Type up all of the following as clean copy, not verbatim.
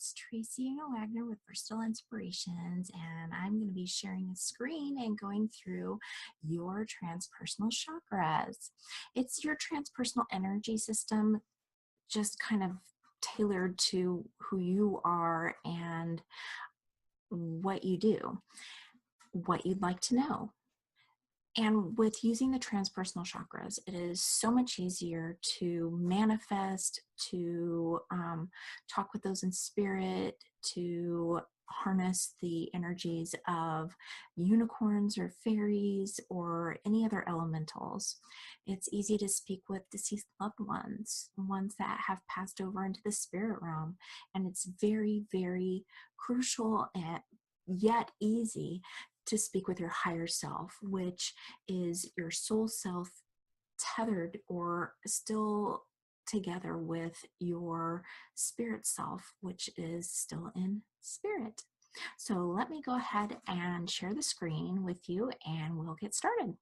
it's Tracy Wagner with Versatile Inspirations, and I'm going to be sharing a screen and going through your transpersonal chakras. It's your transpersonal energy system, just kind of tailored to who you are and what you do, what you'd like to know. And with using the transpersonal chakras, it is so much easier to manifest, to talk with those in spirit, to harness the energies of unicorns or fairies or any other elementals. It's easy to speak with deceased loved ones, ones that have passed over into the spirit realm. And it's very, very crucial and yet easy to speak with your higher self, which is your soul self tethered or still together with your spirit self, which is still in spirit. So let me go ahead and share the screen with you and we'll get started.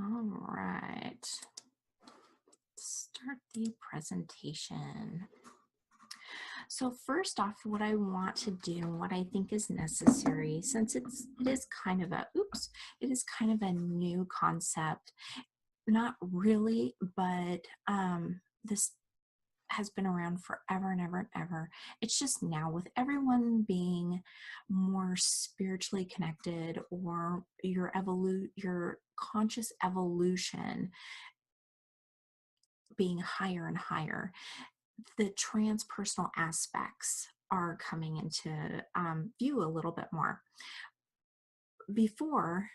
All right, start the presentation. So first off, what I want to do, what I think is necessary, since it is kind of a new concept, not really, but this has been around forever and ever and ever. It's just now with everyone being more spiritually connected, or your conscious evolution being higher and higher, the transpersonal aspects are coming into view a little bit more. Before,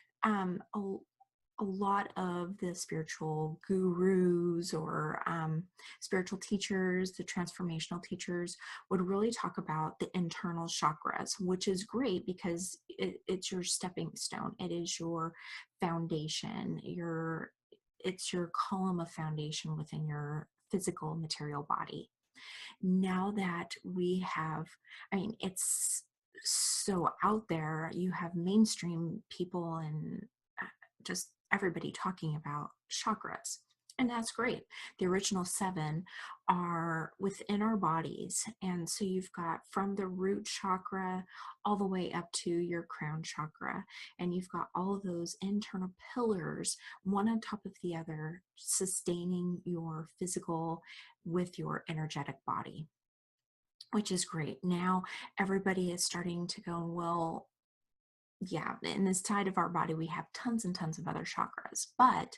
a lot of the spiritual gurus or spiritual teachers, the transformational teachers, would really talk about the internal chakras, which is great because it's your stepping stone. It is your foundation. It's your column of foundation within your physical material body. Now that we have, it's so out there, you have mainstream people and just everybody talking about chakras, and that's great. The original 7 are within our bodies, and so you've got from the root chakra all the way up to your crown chakra, and you've got all of those internal pillars, one on top of the other, sustaining your physical with your energetic body, which is great. Now everybody is starting to go, well, yeah, in this side of our body, we have tons and tons of other chakras, but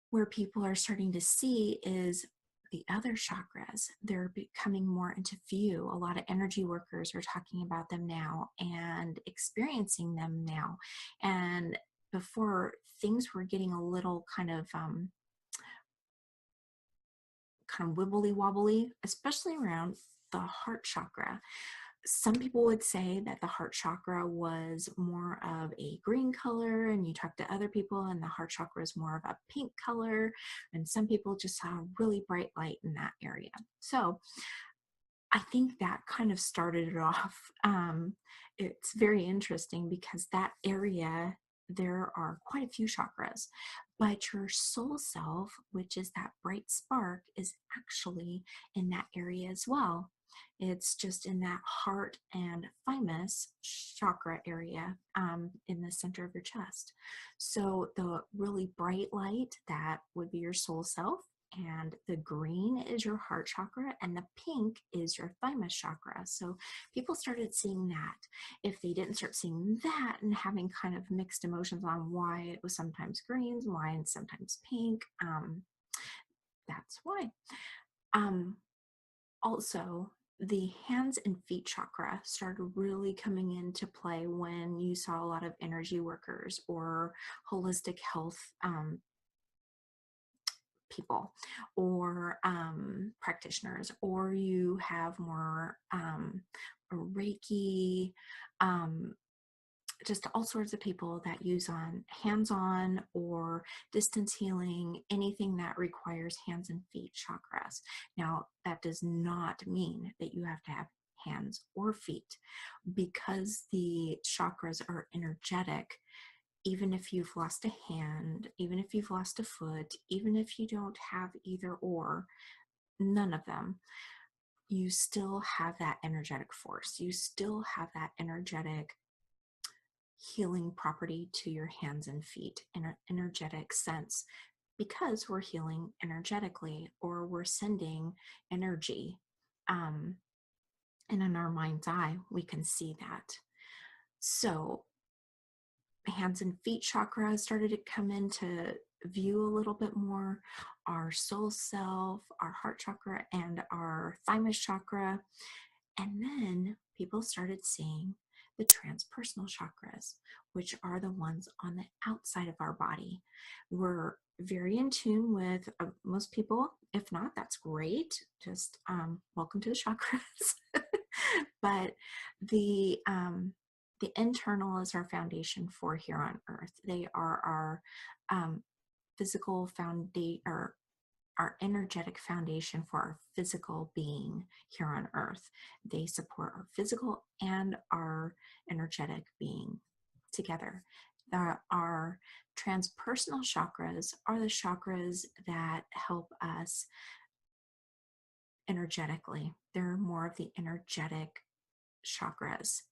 where people are starting to see is the other chakras. They're becoming more into view. A lot of energy workers are talking about them now and experiencing them now. And before, things were getting a little kind of wibbly wobbly, especially around the heart chakra. Some people would say that the heart chakra was more of a green color, and you talk to other people and the heart chakra is more of a pink color, and some people just saw a really bright light in that area. So I think that kind of started it off. It's very interesting because that area, there are quite a few chakras, but your soul self, which is that bright spark, is actually in that area as well. It's just in that heart and thymus chakra area in the center of your chest. So the really bright light, that would be your soul self, and the green is your heart chakra, and the pink is your thymus chakra. So people started seeing that. If they didn't start seeing that and having kind of mixed emotions on why it was sometimes greens, why and sometimes pink, that's why. Also, the hands and feet chakra started really coming into play when you saw a lot of energy workers or holistic health people, or practitioners, or you have more Reiki, just all sorts of people that use on hands-on or distance healing, anything that requires hands and feet chakras. Now, that does not mean that you have to have hands or feet. Because the chakras are energetic, even if you've lost a hand, even if you've lost a foot, even if you don't have either or, none of them, you still have that energetic force. You still have that energetic healing property to your hands and feet in an energetic sense, because we're healing energetically, or we're sending energy. And in our mind's eye, we can see that. So hands and feet chakra started to come into view a little bit more. Our soul self, our heart chakra, and our thymus chakra. And then people started seeing the transpersonal chakras, which are the ones on the outside of our body. We're very in tune with most people. If not, that's great. Just welcome to the chakras. But the internal is our foundation for here on earth. They are our physical foundation, or our energetic foundation for our physical being here on earth. They support our physical and our energetic being together. Our transpersonal chakras are the chakras that help us energetically. They're more of the energetic chakras.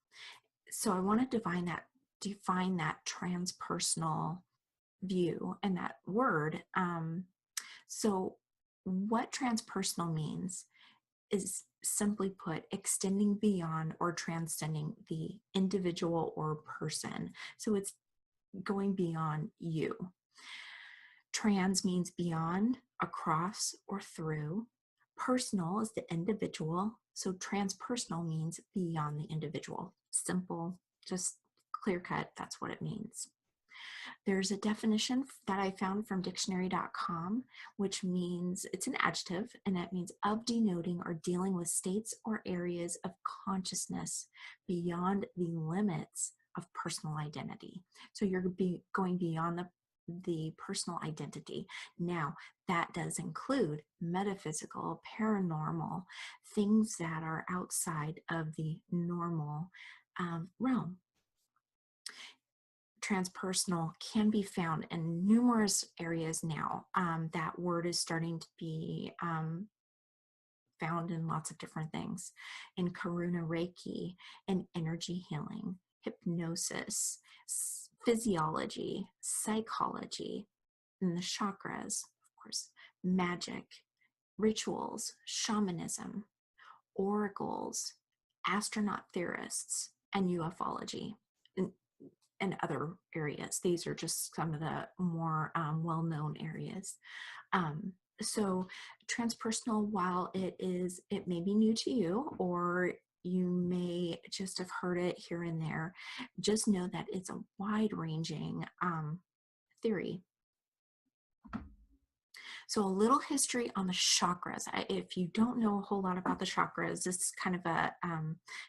So I want to define that transpersonal view and that word. So what transpersonal means is, simply put, extending beyond or transcending the individual or person. So it's going beyond you. Trans means beyond, across, or through. Personal is the individual. So transpersonal means beyond the individual. Simple, just clear cut. That's what it means. There's a definition that I found from dictionary.com, which means, it's an adjective, and it means of denoting or dealing with states or areas of consciousness beyond the limits of personal identity. So you're going beyond the personal identity. Now, that does include metaphysical, paranormal, things that are outside of the normal realm. Transpersonal can be found in numerous areas now. That word is starting to be found in lots of different things, in Karuna Reiki, and energy healing, hypnosis, physiology, psychology, and the chakras, of course, magic, rituals, shamanism, oracles, astronaut theorists, and ufology. And other areas. These are just some of the more well-known areas. So transpersonal, while it may be new to you, or you may just have heard it here and there, just know that it's a wide-ranging theory. So a little history on the chakras. If you don't know a whole lot about the chakras, this is kind of a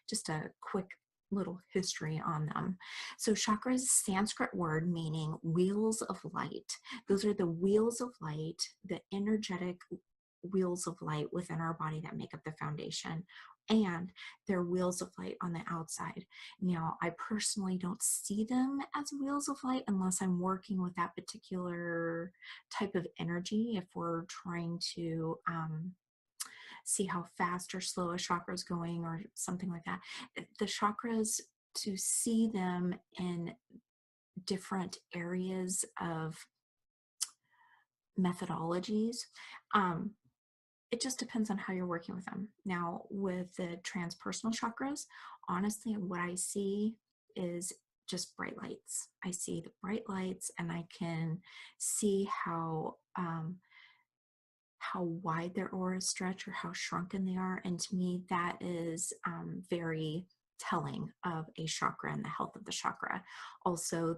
just a quick little history on them. So chakra is a Sanskrit word meaning wheels of light. Those are the wheels of light, the energetic wheels of light within our body that make up the foundation, and they're wheels of light on the outside. Now, I personally don't see them as wheels of light unless I'm working with that particular type of energy. If we're trying to see how fast or slow a chakra is going or something like that. The chakras, to see them in different areas of methodologies, it just depends on how you're working with them. Now, with the transpersonal chakras, honestly, what I see is just bright lights. I see the bright lights, and I can see how wide their auras stretch or how shrunken they are. And to me, that is very telling of a chakra and the health of the chakra. Also,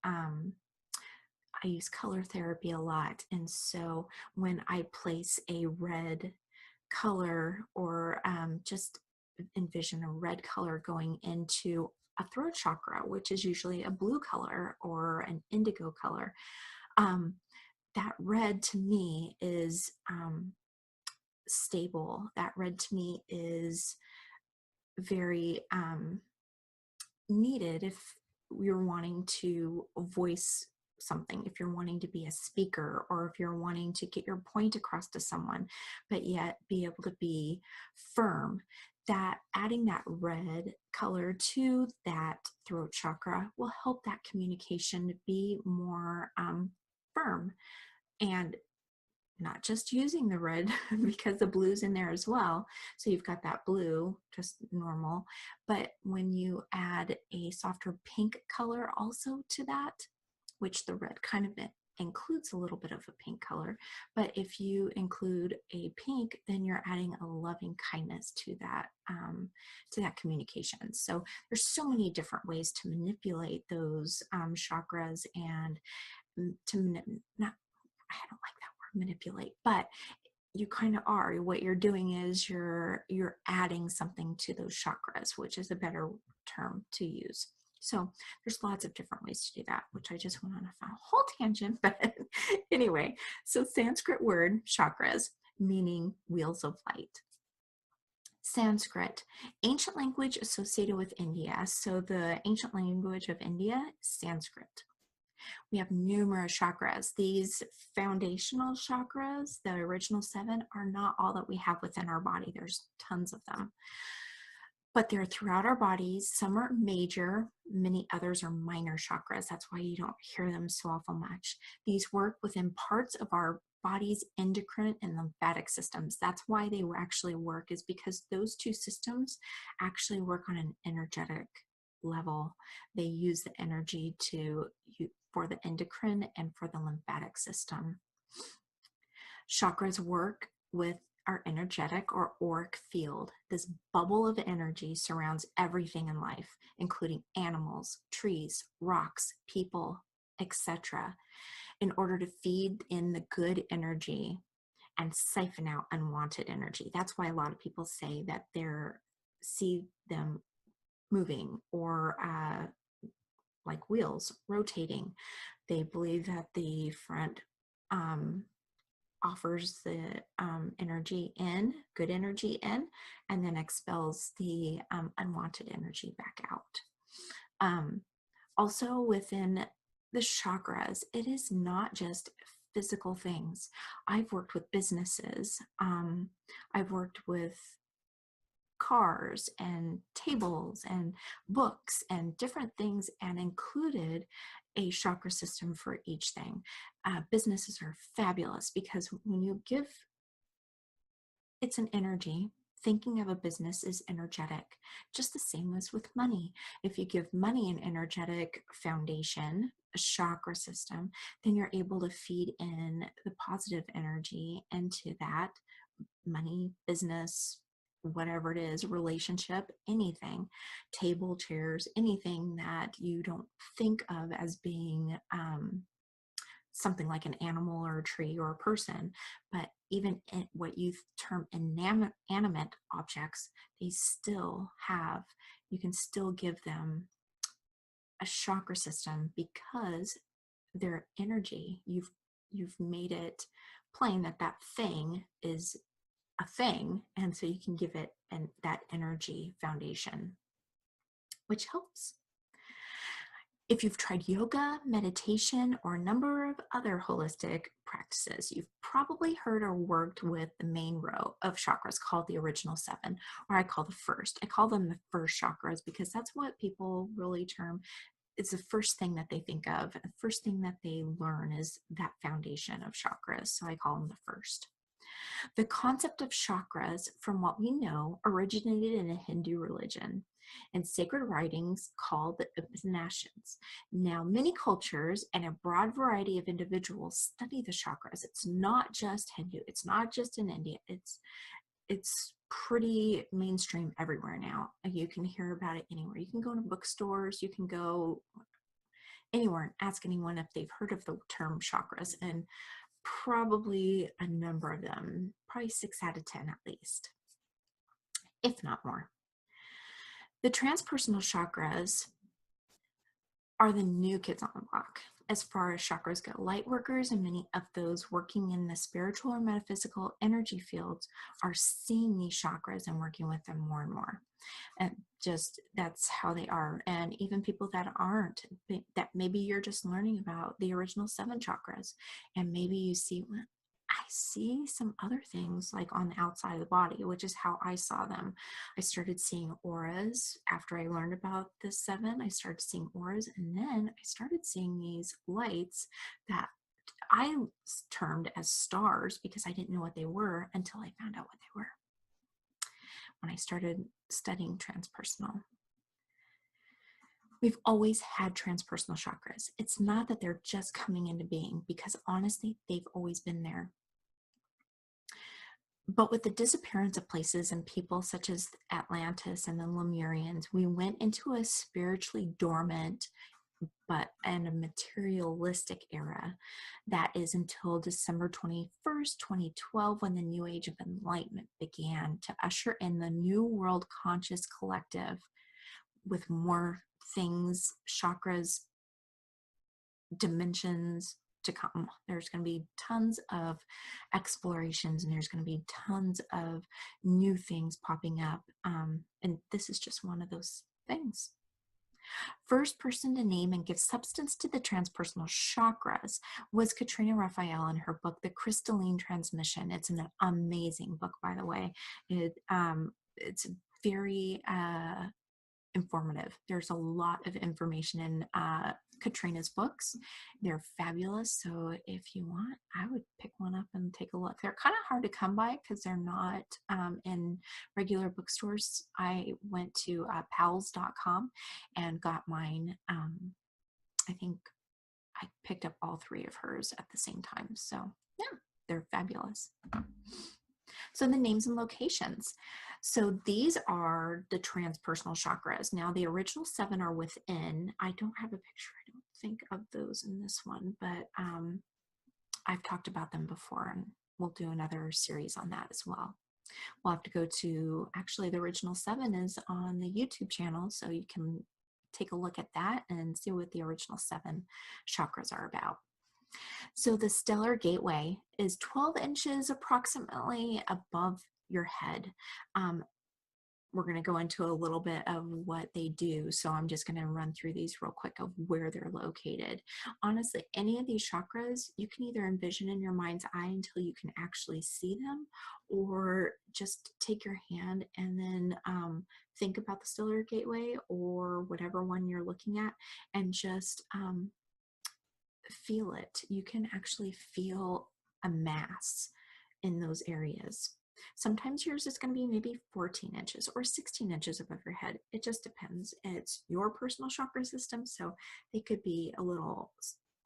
I use color therapy a lot. And so when I place a red color, or just envision a red color going into a throat chakra, which is usually a blue color or an indigo color, that red to me is stable. That red to me is very needed if you're wanting to voice something, if you're wanting to be a speaker, or if you're wanting to get your point across to someone, but yet be able to be firm. That adding that red color to that throat chakra will help that communication be more firm. And not just using the red because the blue's in there as well. So you've got that blue, just normal. But when you add a softer pink color also to that, which the red kind of includes a little bit of a pink color, but if you include a pink, then you're adding a loving kindness to that communication. So there's so many different ways to manipulate those chakras and to not, I don't like that word manipulate, but you kind of are. What you're doing is you're adding something to those chakras, which is a better term to use. So there's lots of different ways to do that, which I just went on a whole tangent, but anyway, so Sanskrit word chakras, meaning wheels of light. Sanskrit, ancient language associated with India. So the ancient language of India is Sanskrit. We have numerous chakras. These foundational chakras, the original 7, are not all that we have within our body. There's tons of them. But they're throughout our bodies. Some are major, many others are minor chakras. That's why you don't hear them so awful much. These work within parts of our body's endocrine and lymphatic systems. That's why they actually work, is because those two systems actually work on an energetic level. They use the energy for the endocrine and for the lymphatic system. Chakras work with our energetic or auric field. This bubble of energy surrounds everything in life, including animals, trees, rocks, people, etc., in order to feed in the good energy and siphon out unwanted energy. That's why a lot of people say that see them moving or like wheels rotating. They believe that the front offers the energy in, good energy in, and then expels the unwanted energy back out. Also within the chakras, it is not just physical things. I've worked with businesses. I've worked with cars and tables and books and different things, and included a chakra system for each thing. Businesses are fabulous because when you give, it's an energy. Thinking of a business is energetic, just the same as with money. If you give money an energetic foundation, a chakra system, then you're able to feed in the positive energy into that money, business, whatever it is, relationship, anything, table, chairs, anything that you don't think of as being something like an animal or a tree or a person, but even what you term inanimate objects, they still have, you can still give them a chakra system because their energy, you've made it plain that that thing is a thing, and so you can give it that energy foundation, which helps. If you've tried yoga, meditation, or a number of other holistic practices, you've probably heard or worked with the main row of chakras called the original 7, or I call the first. I call them the first chakras because that's what people really term. It's the first thing that they think of. The first thing that they learn is that foundation of chakras. So I call them the first. The concept of chakras, from what we know, originated in a Hindu religion and sacred writings called the Upanishads. Now, many cultures and a broad variety of individuals study the chakras. It's not just Hindu. It's not just in India. It's pretty mainstream everywhere now. You can hear about it anywhere. You can go to bookstores. You can go anywhere and ask anyone if they've heard of the term chakras, and probably a number of them, probably 6 out of 10 at least, if not more. The transpersonal chakras are the new kids on the block as far as chakras go. Light workers and many of those working in the spiritual or metaphysical energy fields are seeing these chakras and working with them more and more. And just that's how they are. And even people that aren't, that maybe you're just learning about the original 7 chakras, and maybe you see, well, I see some other things like on the outside of the body, which is how I saw them. I started seeing auras after I learned about the 7. I started seeing auras, and then I started seeing these lights that I termed as stars because I didn't know what they were until I found out what they were when I started studying transpersonal. We've always had transpersonal chakras. It's not that they're just coming into being, because honestly, they've always been there. But with the disappearance of places and people such as Atlantis and the Lemurians, we went into a spiritually dormant and a materialistic era that is until December 21st, 2012, when the New Age of Enlightenment began to usher in the New World Conscious Collective with more things, chakras, dimensions to come. There's going to be tons of explorations, and there's going to be tons of new things popping up. And this is just one of those things. First person to name and give substance to the transpersonal chakras was Katrina Raphael in her book, The Crystalline Transmission. It's an amazing book, by the way. It's very informative. There's a lot of information in Katrina's books. They're fabulous. So if you want, I would pick one up and take a look. They're kind of hard to come by because they're not in regular bookstores. I went to pals.com and got mine. I think I picked up all 3 of hers at the same time. So yeah, they're fabulous. So the names and locations. So these are the transpersonal chakras. Now the original 7 are within. I don't have a picture, I don't think, of those in this one, but I've talked about them before, and we'll do another series on that as well. We'll have to go to, actually the original 7 is on the YouTube channel, so you can take a look at that and see what the original 7 chakras are about. So the stellar gateway is 12 inches approximately above your head. We're going to go into a little bit of what they do. So I'm just going to run through these real quick of where they're located. Honestly, any of these chakras, you can either envision in your mind's eye until you can actually see them, or just take your hand and then think about the stellar gateway or whatever one you're looking at, and just feel it. You can actually feel a mass in those areas. Sometimes yours is going to be maybe 14 inches or 16 inches above your head. It just depends. It's your personal chakra system, so they could be a little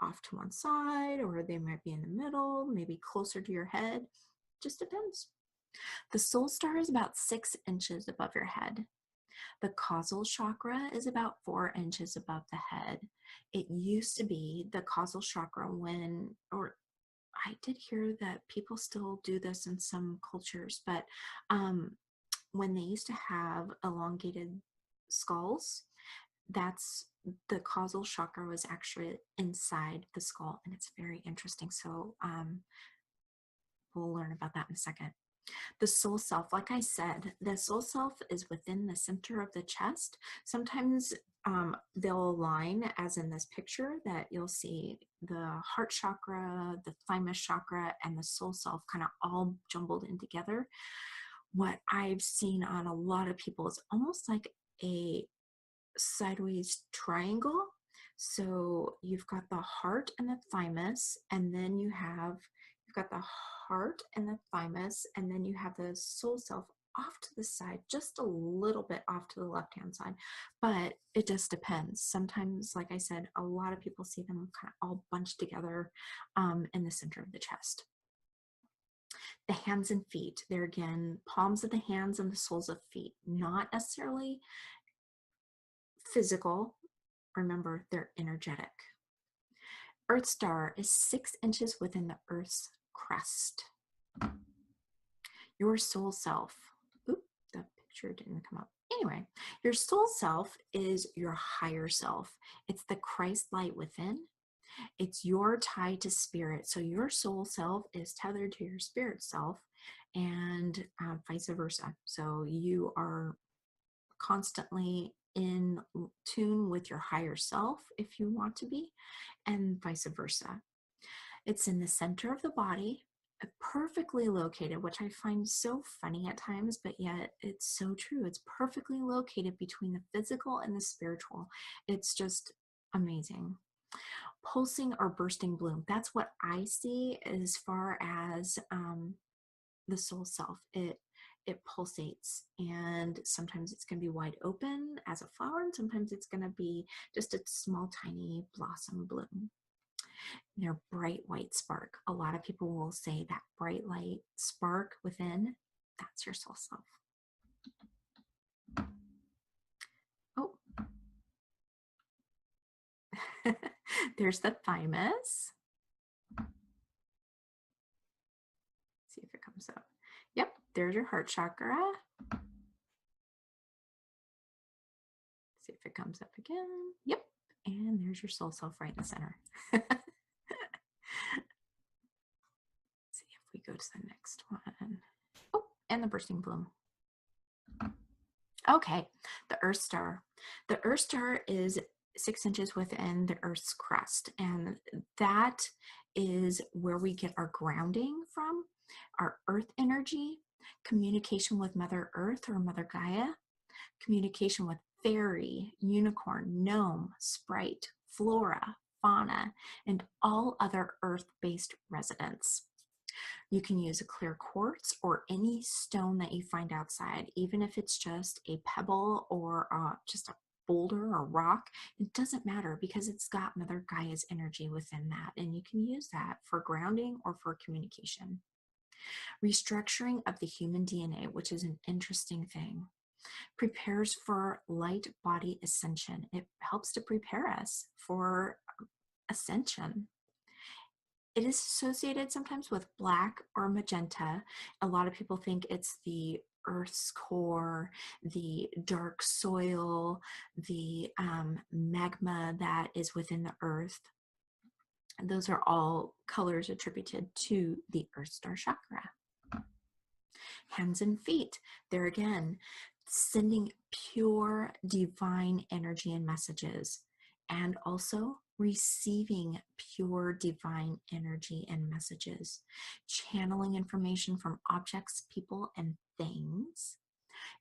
off to one side, or they might be in the middle, maybe closer to your head. Just depends. The soul star is about 6 inches above your head. The causal chakra is about 4 inches above the head. It used to be the causal chakra when, or I did hear that people still do this in some cultures, but when they used to have elongated skulls, that's the causal chakra was actually inside the skull, and it's very interesting. So we'll learn about that in a second. The soul self, like I said, the soul self is within the center of the chest. Sometimes they'll align, as in this picture, that you'll see the heart chakra, the thymus chakra, and the soul self kind of all jumbled in together. What I've seen on a lot of people is almost like a sideways triangle. So you've got the heart and the thymus, and then you've got the heart and the thymus, and then you have the soul self off to the side, just a little bit off to the left-hand side, but it just depends. Sometimes, like I said, a lot of people see them kind of all bunched together in the center of the chest. The hands and feet, they're again palms of the hands and the soles of feet, not necessarily physical. Remember, they're energetic. Earth star is 6 inches within the Earth's crust. Your soul self. Oop, that picture didn't come up. Anyway, your soul self is your higher self. It's the Christ light within. It's your tie to spirit. So your soul self is tethered to your spirit self, and vice versa. So you are constantly in tune with your higher self if you want to be, and vice versa. It's in the center of the body, perfectly located, which I find so funny at times, but yet it's so true. It's perfectly located between the physical and the spiritual. It's just amazing. Pulsing or bursting bloom. That's what I see as far as the soul self. It pulsates, and sometimes it's going to be wide open as a flower, and sometimes it's going to be just a small tiny blossom bloom. Their bright white spark. A lot of people will say that bright light spark within, that's your soul self. Oh, there's the thymus. See if it comes up. Yep, there's your heart chakra. See if it comes up again. Yep, and there's your soul self right in the center. See if we go to the next one. Oh, and the bursting bloom. Okay, the Earth Star. The Earth Star is 6 inches within the Earth's crust, and that is where we get our grounding from, our Earth energy, communication with Mother Earth or Mother Gaia, communication with fairy, unicorn, gnome, sprite, flora, fauna, and all other Earth-based residents. You can use a clear quartz or any stone that you find outside, even if it's just a pebble or just a boulder or rock. It doesn't matter because it's got Mother Gaia's energy within that, and you can use that for grounding or for communication. Restructuring of the human DNA, which is an interesting thing, prepares for light body ascension. It helps to prepare us for ascension. It is associated sometimes with black or magenta. A lot of people think it's the Earth's core, the dark soil, the magma that is within the Earth. And those are all colors attributed to the Earth Star Chakra. Hands and feet, there again, sending pure divine energy and messages, and also receiving pure divine energy and messages, channeling information from objects, people, and things.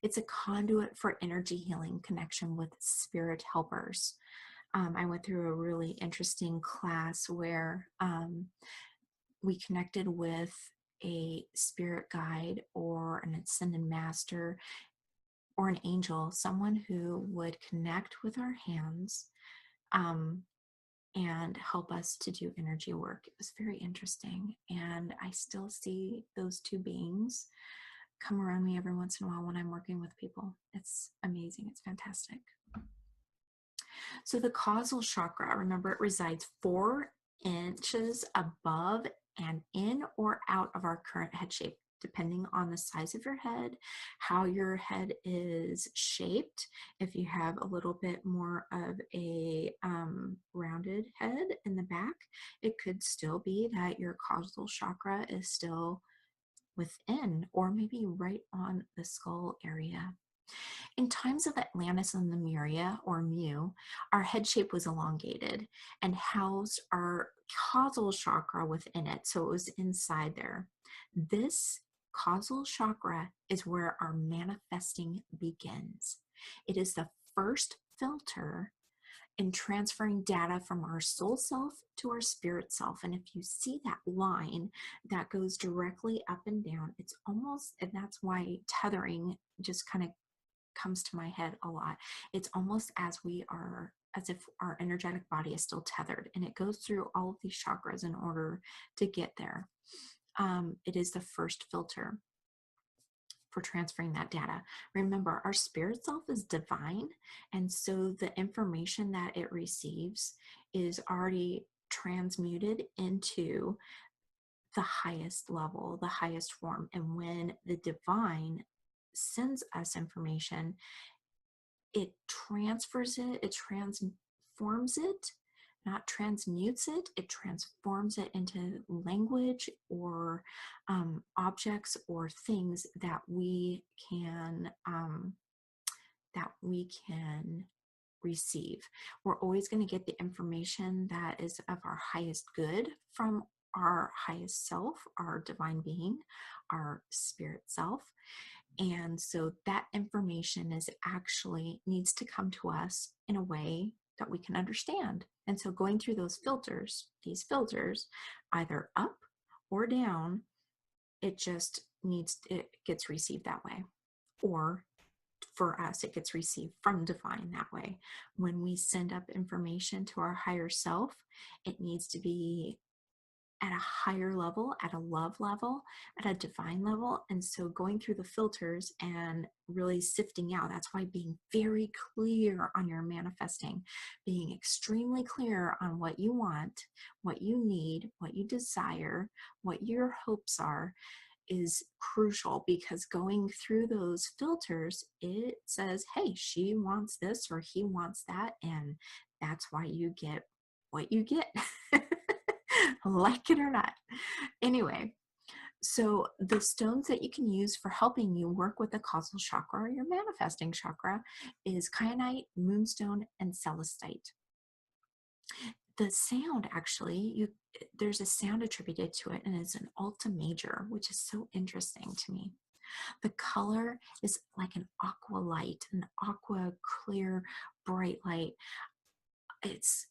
It's a conduit for energy healing connection with spirit helpers. I went through a really interesting class where we connected with a spirit guide or an ascended master or an angel, someone who would connect with our hands and help us to do energy work. It was very interesting. And I still see those two beings come around me every once in a while when I'm working with people. It's amazing. It's fantastic. So the causal chakra, remember, it resides 4 inches above and in or out of our current head shape, depending on the size of your head, how your head is shaped. If you have a little bit more of a rounded head in the back, it could still be that your causal chakra is still within or maybe right on the skull area. In times of Atlantis and Lemuria, or Mu, our head shape was elongated and housed our causal chakra within it, so it was inside there. This causal chakra is where our manifesting begins. It is the first filter in transferring data from our soul self to our spirit self. And if you see that line that goes directly up and down, it's almost, and that's why tethering just kind of comes to my head a lot. It's almost as if our energetic body is still tethered, and it goes through all of these chakras in order to get there. It is the first filter for transferring that data. Remember, our spirit self is divine, and so the information that it receives is already transmuted into the highest level, the highest form. And when the divine sends us information, it transfers it, it transforms it, not transmutes it, it transforms it into language or objects or things that we can receive. We're always going to get the information that is of our highest good from our highest self, our divine being, our spirit self. And so that information is actually needs to come to us in a way that we can understand. And so going through these filters, either up or down, it gets received that way. Or for us, it gets received from divine that way. When we send up information to our higher self, it needs to be at a higher level, at a love level, at a divine level. And so going through the filters and really sifting out, that's why being very clear on your manifesting, being extremely clear on what you want, what you need, what you desire, what your hopes are, is crucial, because going through those filters, it says, hey, she wants this or he wants that. And that's why you get what you get, like it or not. Anyway, so the stones that you can use for helping you work with the causal chakra or your manifesting chakra is kyanite, moonstone, and celestite. The sound, actually, there's a sound attributed to it, and it's an alta major, which is so interesting to me. The color is like an aqua light, an aqua clear, bright light. It's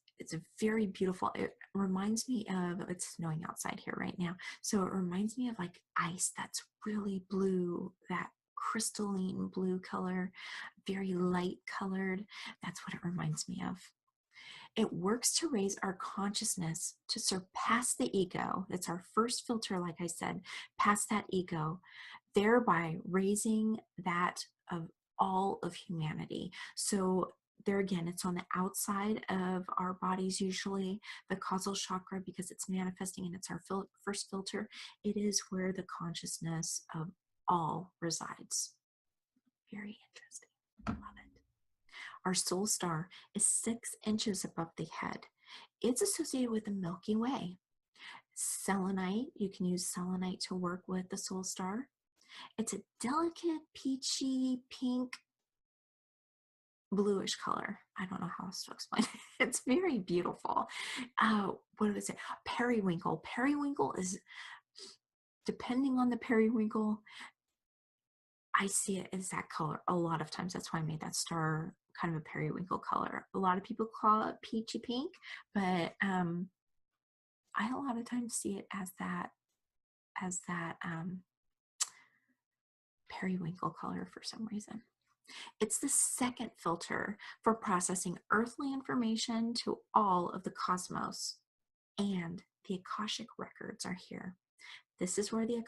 very beautiful. It reminds me of, it's snowing outside here right now, so it reminds me of like ice that's really blue, that crystalline blue color, very light colored. That's what it reminds me of. It works to raise our consciousness to surpass the ego. That's our first filter, like I said, past that ego, thereby raising that of all of humanity. So there again, it's on the outside of our bodies, usually the causal chakra, because it's manifesting and it's our first filter. It is where the consciousness of all resides. Very interesting. I love it. Our soul star is 6 inches above the head. It's associated with the Milky Way. Selenite, you can use selenite to work with the soul star. It's a delicate, peachy, pink, bluish color. I don't know how else to explain it. It's very beautiful. What is it? Periwinkle. Periwinkle is, depending on the periwinkle, I see it as that color a lot of times. That's why I made that star kind of a periwinkle color. A lot of people call it peachy pink, but I a lot of times see it as that periwinkle color for some reason. It's the second filter for processing earthly information to all of the cosmos, and the Akashic records are here. This is where the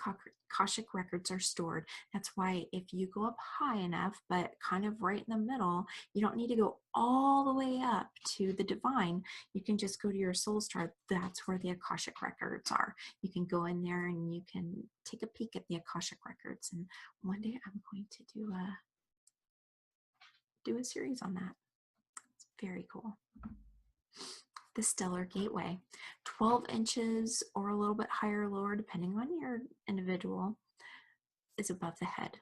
Akashic records are stored. That's why if you go up high enough, but kind of right in the middle, you don't need to go all the way up to the divine. You can just go to your soul star. That's where the Akashic records are. You can go in there and you can take a peek at the Akashic records. And one day I'm going to do a series on that. It's very cool. The stellar gateway, 12 inches or a little bit higher or lower, depending on your individual, is above the head,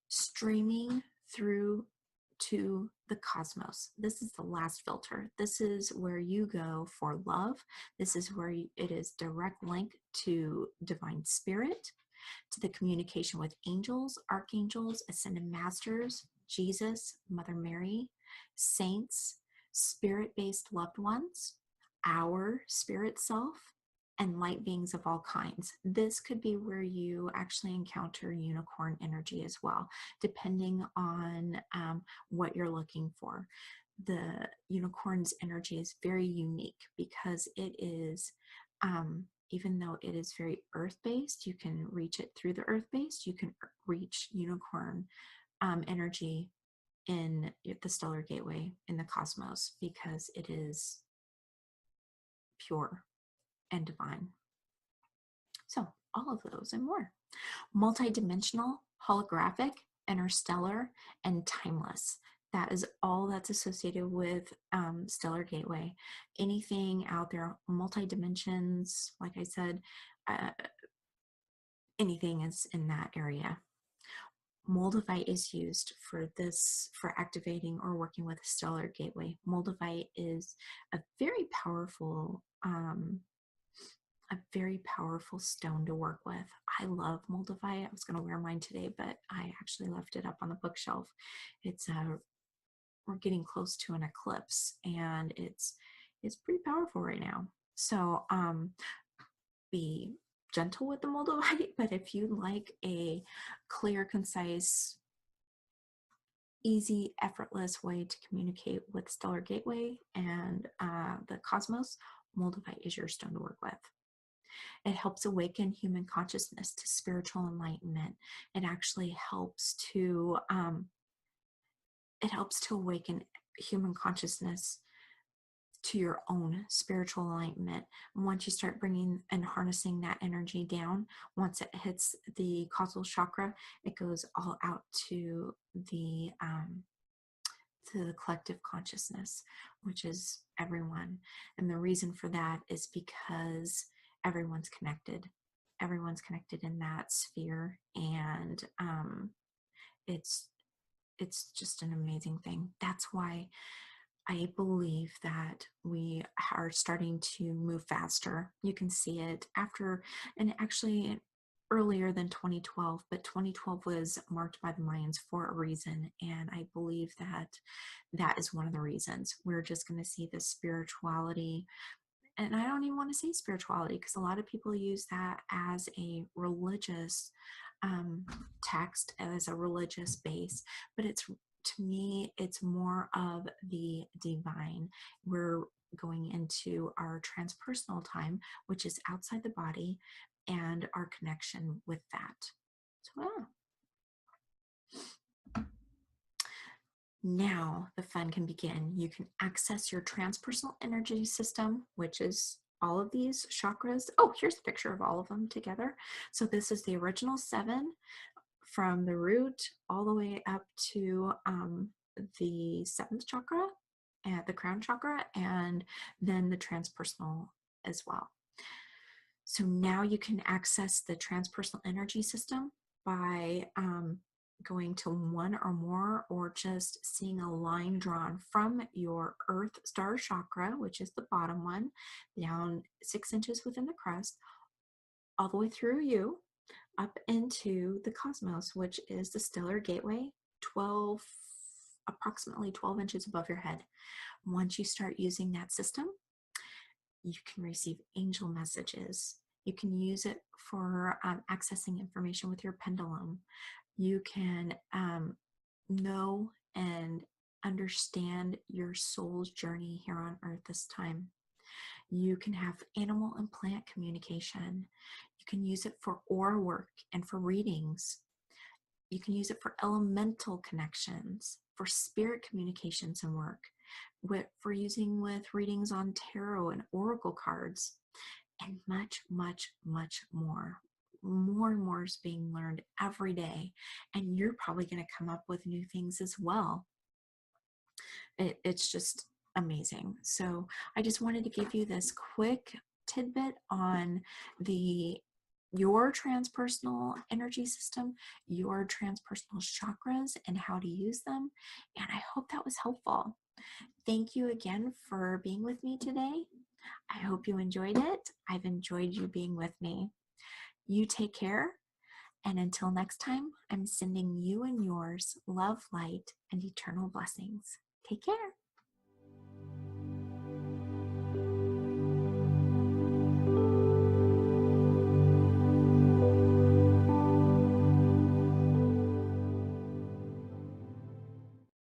streaming through to the cosmos. This is the last filter. This is where you go for love. This is where it is direct link to divine spirit, to the communication with angels, archangels, ascended masters, Jesus, Mother Mary, saints, spirit-based loved ones, our spirit self, and light beings of all kinds. This could be where you actually encounter unicorn energy as well, depending on what you're looking for. The unicorn's energy is very unique because it is, even though it is very earth-based, you can reach it through the earth-based, you can reach unicorn energy in the stellar gateway in the cosmos, because it is pure and divine. So all of those and more. Multidimensional, holographic, interstellar, and timeless. That is all that's associated with stellar gateway. Anything out there, multi dimensions, like I said, uh, anything is in that area. Moldavite is used for this, for activating or working with a stellar gateway. Moldavite is a very powerful, stone to work with. I love Moldavite. I was going to wear mine today, but I actually left it up on the bookshelf. It's we're getting close to an eclipse, and it's pretty powerful right now. So be gentle with the Moldavite, but if you like a clear, concise, easy, effortless way to communicate with Stellar Gateway and the cosmos, Moldavite is your stone to work with. It helps awaken human consciousness to spiritual enlightenment. It actually helps to awaken human consciousness to your own spiritual alignment. And once you start bringing and harnessing that energy down, once it hits the causal chakra, it goes all out to the collective consciousness, which is everyone. And the reason for that is because everyone's connected. Everyone's connected in that sphere, and it's just an amazing thing. That's why I believe that we are starting to move faster. You can see it after, and actually earlier than 2012, but 2012 was marked by the Mayans for a reason. And I believe that that is one of the reasons. We're just going to see this spirituality. And I don't even want to say spirituality, because a lot of people use that as a religious text, as a religious base, but it's, to me, it's more of the divine. We're going into our transpersonal time, which is outside the body, and our connection with that. So now the fun can begin. You can access your transpersonal energy system, which is all of these chakras. Oh, here's a picture of all of them together. So this is the original 7, from the root all the way up to the 7th chakra, and the crown chakra, and then the transpersonal as well. So now you can access the transpersonal energy system by going to one or more, or just seeing a line drawn from your earth star chakra, which is the bottom one, down 6 inches within the crust, all the way through you, up into the cosmos, which is the stellar gateway, approximately 12 inches above your head. Once you start using that system, you can receive angel messages. You can use it for accessing information with your pendulum. You can know and understand your soul's journey here on earth this time. You can have animal and plant communication. You can use it for aura work and for readings. You can use it for elemental connections, for spirit communications and work, for using with readings on tarot and oracle cards, and much, much, much more. More and more is being learned every day, and you're probably going to come up with new things as well. It's just amazing. So I just wanted to give you this quick tidbit on your transpersonal energy system, your transpersonal chakras, and how to use them. And I hope that was helpful. Thank you again for being with me today. I hope you enjoyed it. I've enjoyed you being with me. You take care. And until next time, I'm sending you and yours love, light, and eternal blessings. Take care.